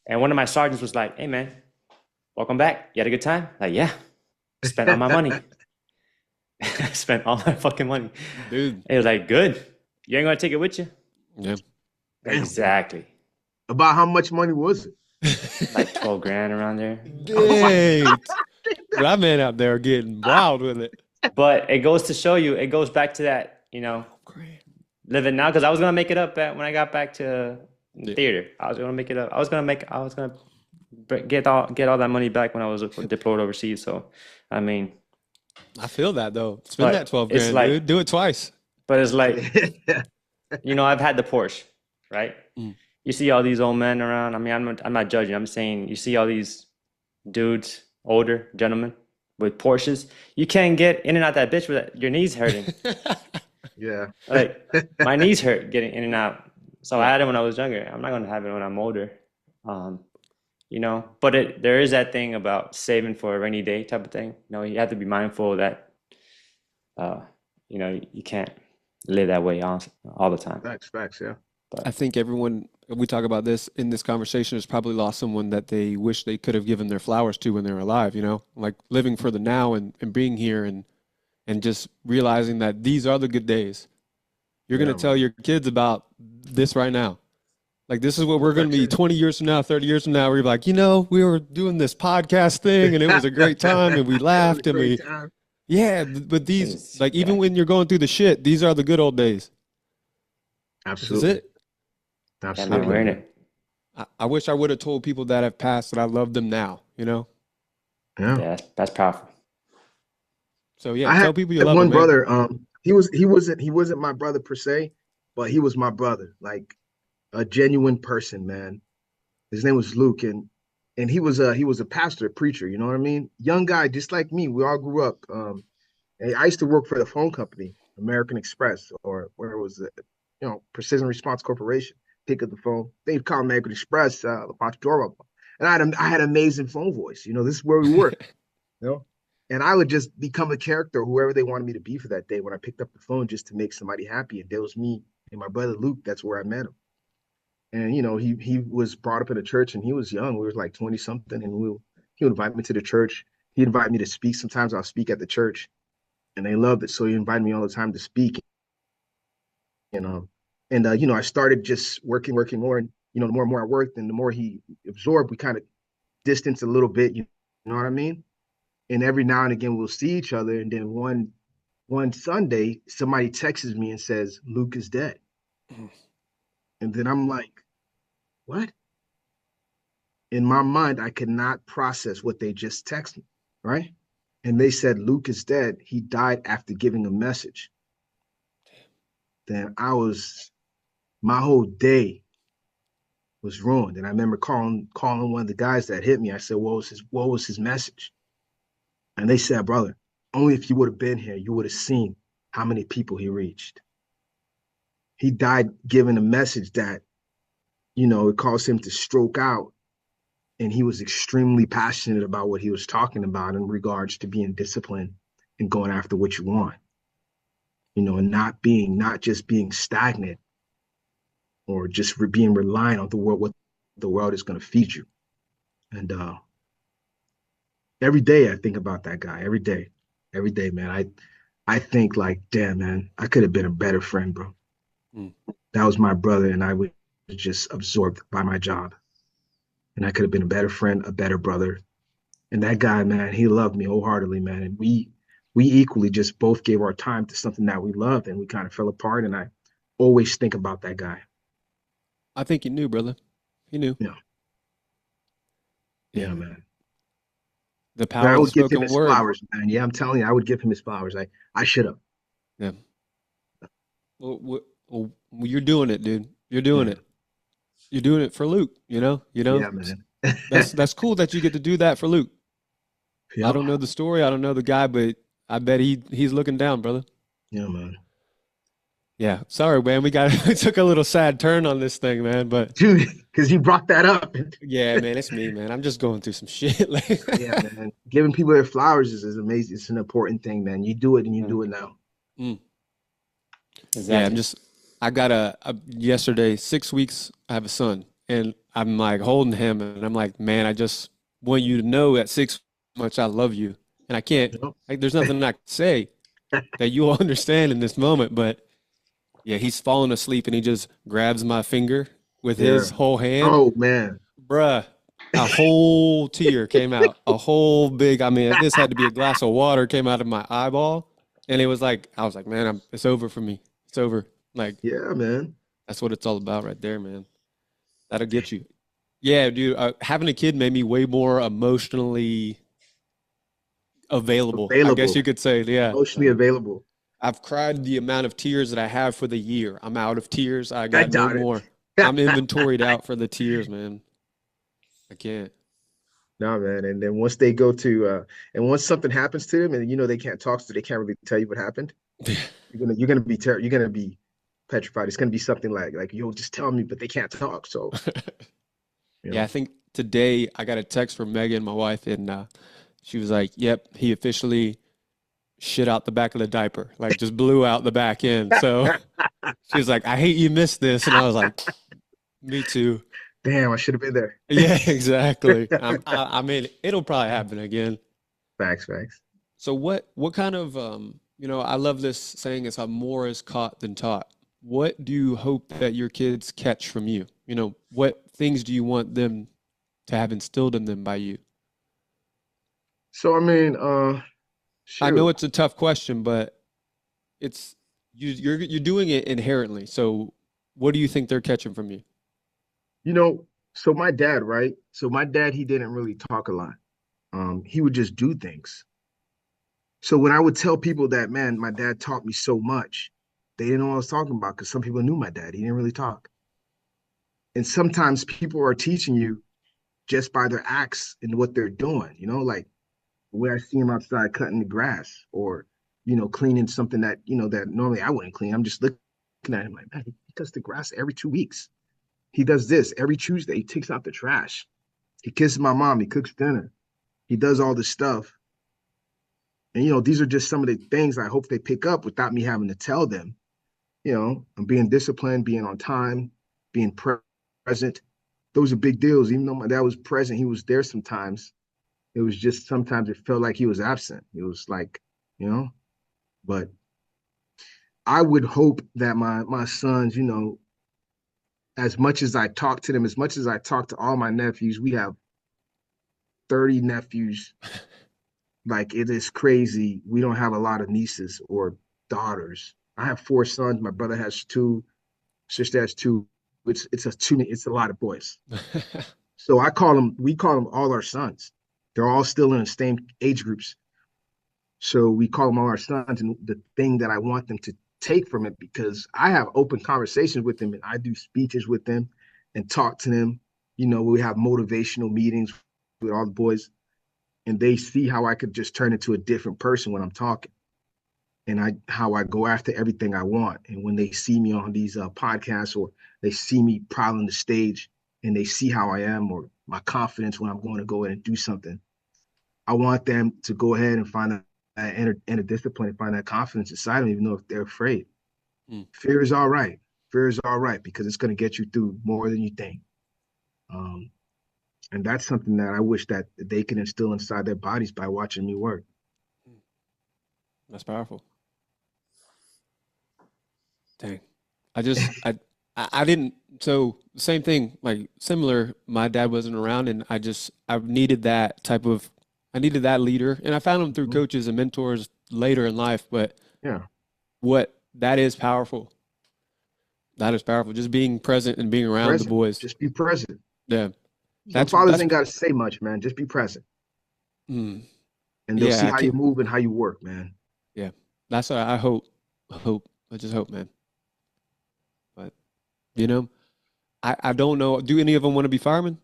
And one of my sergeants was like, "Hey man, welcome back. You had a good time?" Like, yeah. Spent all my money. Spent all my fucking money. Dude. It was like, good. You ain't gonna take it with you? Yeah. Exactly. About how much money was it? Like 12 grand around there. Dang. That man out there getting wild with it. But it goes to show you, it goes back to that, living now. Because I was gonna make it up when I got back to theater. I was gonna make it up. I was gonna get all that money back when I was deployed overseas. So, I mean, I feel that though. Spend that 12 grand, dude. Do it twice. But it's like, I've had the Porsche, right? You see all these old men around. I mean, I'm not judging. I'm saying you see all these dudes, older gentlemen with Porsches. You can't get in and out that bitch with your knees hurting. Yeah. Like my knees hurt getting in and out. So I had it when I was younger. I'm not going to have it when I'm older. you know, but there is that thing about saving for a rainy day type of thing. You know, you have to be mindful that, you know, you can't live that way all the time. Facts, yeah. I think everyone, we talk about this in this conversation, has probably lost someone that they wish they could have given their flowers to when they were alive, you know, like living for the now and being here and just realizing that these are the good days. You're going to tell your kids about this right now. Like, this is what we're going to be 20 years from now, 30 years from now. We're like, you know, we were doing this podcast thing and it was a great time and we laughed and we, yeah, but these, like, even when you're going through the shit, these are the good old days. Absolutely. This is it. Absolutely. We're in it. I wish I would have told people that have passed that I love them now, you know? Yeah, that's powerful. So yeah, I tell had people you love one them, man. brother. He wasn't my brother per se, but he was my brother, like a genuine person, man. His name was Luke, and he was a pastor, a preacher. You know what I mean? Young guy, just like me. We all grew up. And I used to work for the phone company, American Express, or where it was, you know, Precision Response Corporation. Pick up the phone. They'd call American Express, Dorival. And I had an amazing phone voice. You know, this is where we work. You know, and I would just become a character, whoever they wanted me to be for that day when I picked up the phone just to make somebody happy. And there was me and my brother Luke. That's where I met him. And you know, he was brought up in a church, and he was young. We were like 20 something, and he would invite me to the church. He'd invite me to speak. Sometimes I'll speak at the church, and they loved it. So he invited me all the time to speak. You know, and you know, I started just working more, and you know, the more and more I worked, and the more he absorbed, we kind of distanced a little bit. You know what I mean? And every now and again we'll see each other. And then one Sunday, somebody texts me and says Luke is dead, and then I'm like, what? In my mind, I could not process what they just texted me, right? And they said Luke is dead. He died after giving a message. Then my whole day was ruined. And I remember calling one of the guys that hit me. I said, what was his message? And they said, brother, only if you would have been here, you would have seen how many people he reached. He died giving a message that, you know, it caused him to stroke out. And he was extremely passionate about what he was talking about in regards to being disciplined and going after what you want, you know, and not just being stagnant or just being reliant on the world, what the world is going to feed you. And every day I think about that guy. Every day, man. I think like, damn, man, I could have been a better friend, bro. That was my brother, and I was just absorbed by my job. And I could have been a better friend, a better brother. And that guy, man, he loved me wholeheartedly, man. And we equally just both gave our time to something that we loved, and we kind of fell apart. And I always think about that guy. I think he knew, brother. He knew. Yeah, man. The power of the spoken word. I would give him his flowers, man. Yeah, I'm telling you, I would give him his flowers. I should have. Yeah. Well, you're doing it, dude. You're doing it. You're doing it for Luke, you know? Yeah, man. That's cool that you get to do that for Luke. Yep. I don't know the story. I don't know the guy, but I bet he's looking down, brother. Yeah, man. Yeah. Sorry, man. We took a little sad turn on this thing, man. But dude, because you brought that up. Yeah, man. It's me, man. I'm just going through some shit. Yeah, man. Giving people their flowers is amazing. It's an important thing, man. You do it, and you do it now. Exactly. Yeah, I got yesterday, 6 weeks, I have a son, and I'm like holding him, and I'm like, man, I just want you to know at 6 months I love you. And I can't, there's nothing I can say that you'll understand in this moment. But yeah, he's falling asleep, and he just grabs my finger with his whole hand. Oh, man. Bruh, a whole tear came out, a whole big, this had to be a glass of water came out of my eyeball. And it was like, I was like, man, it's over for me. It's over. Like, yeah, man. That's what it's all about right there, man. That'll get you. Yeah, dude, having a kid made me way more emotionally available. I guess you could say, yeah. Emotionally available. I've cried the amount of tears that I have for the year. I'm out of tears. I got no more. I'm inventoried out for the tears, man. I can't. No, man. And then once they go to, and once something happens to them, and you know they can't talk, so they can't really tell you what happened. You're gonna be petrified. It's gonna be something like yo, just tell me, but they can't talk. So yeah, I think today I got a text from Megan, my wife, and she was like, "Yep, he officially shit out the back of the diaper, like just blew out the back end." So she was like, "I hate you missed this," and I was like, "Me too." Damn, I should have been there. Yeah, exactly. I mean, it'll probably happen again. Facts. So what kind of I love this saying is how more is caught than taught. What do you hope that your kids catch from you? What things do you want them to have instilled in them by you? So I mean, I know shoot, it's a tough question, but it's you're doing it inherently. So what do you think they're catching from you? so my dad, right? So my dad, he didn't really talk a lot. He would just do things. So when I would tell people that, man, my dad taught me so much, they didn't know what I was talking about because some people knew my dad. He didn't really talk. And sometimes people are teaching you just by their acts and what they're doing, like where I see him outside cutting the grass or, cleaning something that normally I wouldn't clean. I'm just looking at him like, man, he cuts the grass every 2 weeks. He does this every Tuesday. He takes out the trash. He kisses my mom. He cooks dinner. He does all this stuff. And, these are just some of the things I hope they pick up without me having to tell them. I'm being disciplined, being on time, being present. Those are big deals. Even though my dad was present, he was there sometimes. It was just sometimes it felt like he was absent. It was like, but I would hope that my sons, as much as I talk to them, as much as I talk to all my nephews, we have 30 nephews. Like it is crazy. We don't have a lot of nieces or daughters. I have 4 sons. My brother has 2. Sister has 2. It's a lot of boys. So we call them all our sons. They're all still in the same age groups. So we call them all our sons. And the thing that I want them to take from it, because I have open conversations with them and I do speeches with them and talk to them. We have motivational meetings with all the boys and they see how I could just turn into a different person when I'm talking and how I go after everything I want. And when they see me on these podcasts or they see me prowling the stage and they see how I am or my confidence when I'm going to go in and do something, I want them to go ahead and find that inner discipline and find that confidence inside them, even though if they're afraid. Fear is all right. Fear is all right because it's going to get you through more than you think. And that's something that I wish that they can instill inside their bodies by watching me work. That's powerful. Dang. I didn't, so same thing, like similar, my dad wasn't around and I needed that I needed that leader and I found them through coaches and mentors later in life, but yeah, that is powerful. That is powerful. Just being present and being around the boys. Just be present. Yeah. Some fathers ain't got to say much, man. Just be present. And they'll see how you move and how you work, man. Yeah. That's what I hope. I just hope, man. But, I don't know. Do any of them want to be firemen?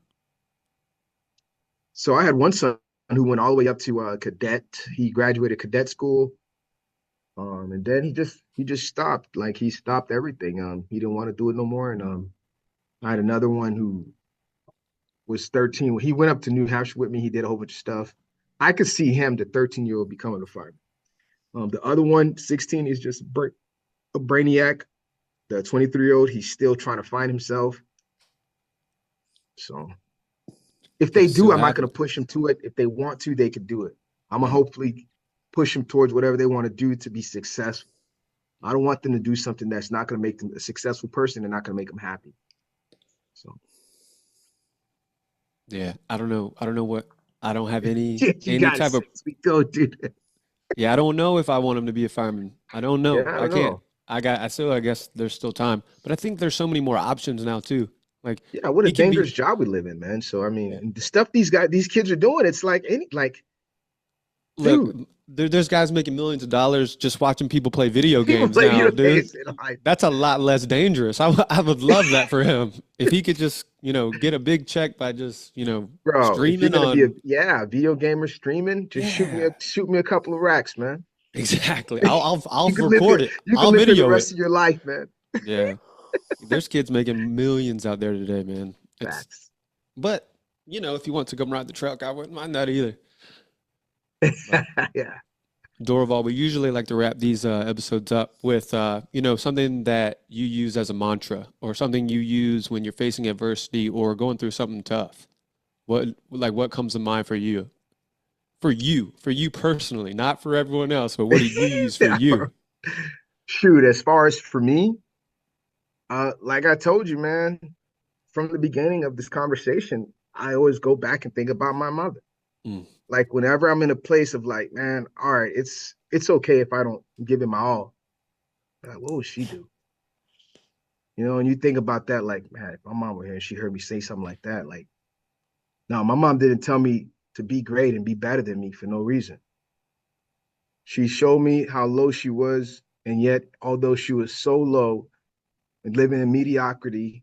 So I had one son who went all the way up to cadet. He graduated cadet school. And then he just stopped. Like he stopped everything. He didn't want to do it no more. And I had another one who was 13. He went up to New Hampshire with me. He did a whole bunch of stuff. I could see him, the 13-year-old, becoming a fireman. The other one, 16, is just a brainiac. The 23-year-old, he's still trying to find himself. So if they do, I'm not going to push them to it. If they want to, they could do it. I'm going to hopefully push them towards whatever they want to do to be successful. I don't want them to do something that's not going to make them a successful person and not going to make them happy. So. Yeah, I don't know what, I don't have any type of. We go do that. Yeah, I don't know if I want him to be a fireman. I don't know. Yeah, I can't. I guess there's still time, but I think there's so many more options now too. Like, yeah, what a dangerous job we live in, man. So I mean, the stuff these kids are doing, it's like look, there's guys making millions of dollars just watching people play video games now, dude. That's a lot less dangerous. I would love that for him if he could just get a big check by just streaming on. Video gamer streaming. Just shoot me a couple of racks, man. Exactly. I'll record it. I'll video it the rest of your life, man. Yeah. There's kids making millions out there today, man. Facts. But you know, if you want to come ride the truck, I wouldn't mind that either. But Yeah. Dorival, we usually like to wrap these episodes up with, you know, something that you use as a mantra or something you use when you're facing adversity or going through something tough. What comes to mind for you? For you personally, not for everyone else, but what do you use for Yeah, you? bro. Shoot, as far as for me, like I told you, man, from the beginning of this conversation, I always go back and think about my mother. Mm. Like whenever I'm in a place of like, man, all right, it's okay if I don't give it my all. Like, what would she do? You know, and you think about that, like, man, if my mom were here and she heard me say something like that, like, no, my mom didn't tell me to be great and be better than me for no reason. She showed me how low she was, and yet, although she was so low and living in mediocrity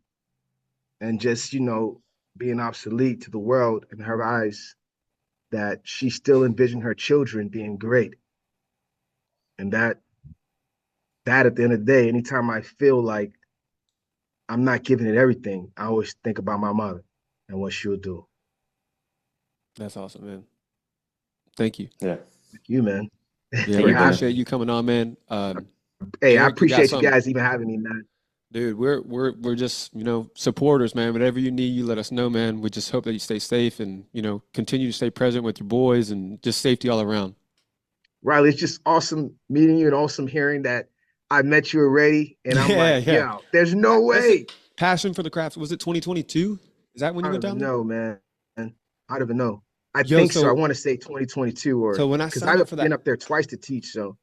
and just, you know, being obsolete to the world in her eyes, that she still envisioned her children being great. And that at the end of the day, anytime I feel like I'm not giving it everything, I always think about my mother and what she'll do. That's awesome, man. Thank you. Yeah. Thank you, man. Yeah, Thank we you, brother. appreciate you coming on, man. Hey, I Erik, you got appreciate you something? guys even having me, man. Dude, we're just, you know, supporters, man. Whatever you need, you let us know, man. We just hope that you stay safe and, you know, continue to stay present with your boys and just safety all around. Riley, it's just awesome meeting you and awesome hearing that I met you already. And I'm like, Yeah. yo, there's no Was way. it Passion for the Craft? Was it 2022? Is that when I you don't went even down there? know, man. I don't even know. I Yo, think so. I so want to say 2022 or so when I because signed up I've for been that, up there twice to teach. So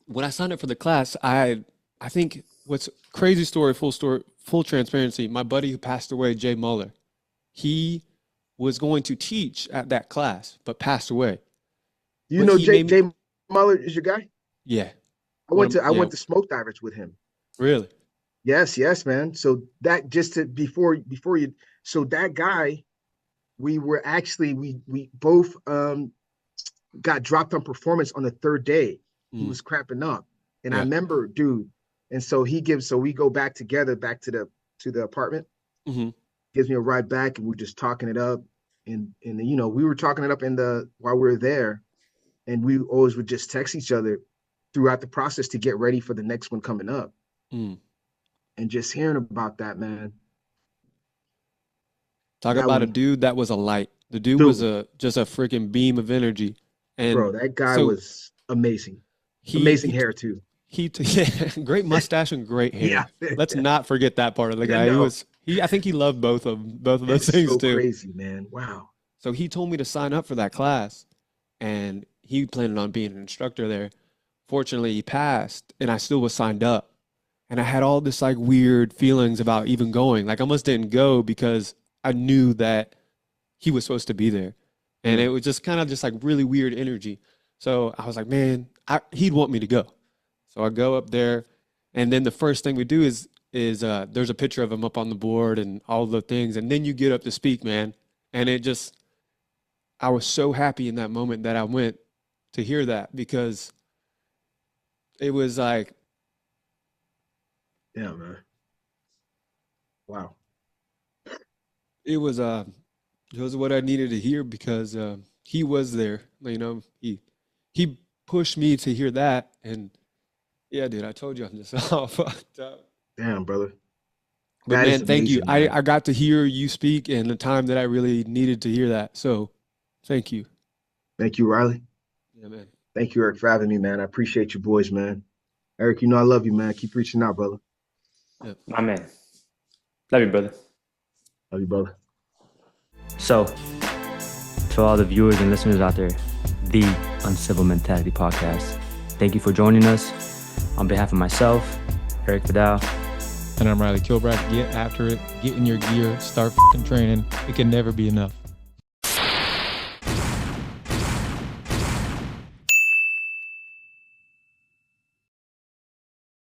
when I signed up for the class, I think what's crazy story, full transparency. My buddy who passed away, Jay Muller, he was going to teach at that class, but passed away. you But know he made me, Jay Muller is your guy? yeah. I One of, I yeah, went to Smoke Divers with him. really. Yes, man. So that just to before you so that guy, we were actually we both got dropped on performance on the third day. He Mm, was cramping up. And I yeah. remember, dude, and so we go back together back to the apartment, Hmm. gives me a ride back, and we're just talking it up. And you know, we were talking it up while we were there, and we always would just text each other throughout the process to get ready for the next one coming up. Mm. And just hearing about that, man, Talk that about a one, dude that was a light. The dude was dude, just a freaking beam of energy. bro, And that guy so was amazing. he Amazing he hair too. yeah, great mustache and great Yeah. hair. Let's not forget that part of the Yeah, guy. no, I think he loved both of that those is things so too. crazy, man. Wow. So he told me to sign up for that class and he planned on being an instructor there. Fortunately, he passed and I still was signed up. And I had all this like weird feelings about even going. Like I almost didn't go because I knew that he was supposed to be there. And it was just kind of just like really weird energy. So I was like, man, he'd want me to go. So I go up there, and then the first thing we do is there's a picture of him up on the board and all the things, and then you get up to speak, man. And I was so happy in that moment that I went to hear that because it was like, Yeah, man. Wow. it was what I needed to hear because he was there. You know, he pushed me to hear that, and yeah, dude, I told you I'm just all fucked up. Damn, brother. But That is man, thank you. amazing, man. I got to hear you speak in the time that I really needed to hear that. So thank you. Thank you, Riley. Yeah, man. Thank you, Erik, for having me, man. I appreciate you boys, man. Erik, you know I love you, man. Keep reaching out, brother. Yeah. My man. Love you, brother. Love you, brother. So, to all the viewers and listeners out there, the Uncivil Mentality Podcast, thank you for joining us. On behalf of myself, Erik Vidal, And I'm Reilly Kilbride. Get after it. Get in your gear. Start f***ing training. It can never be enough.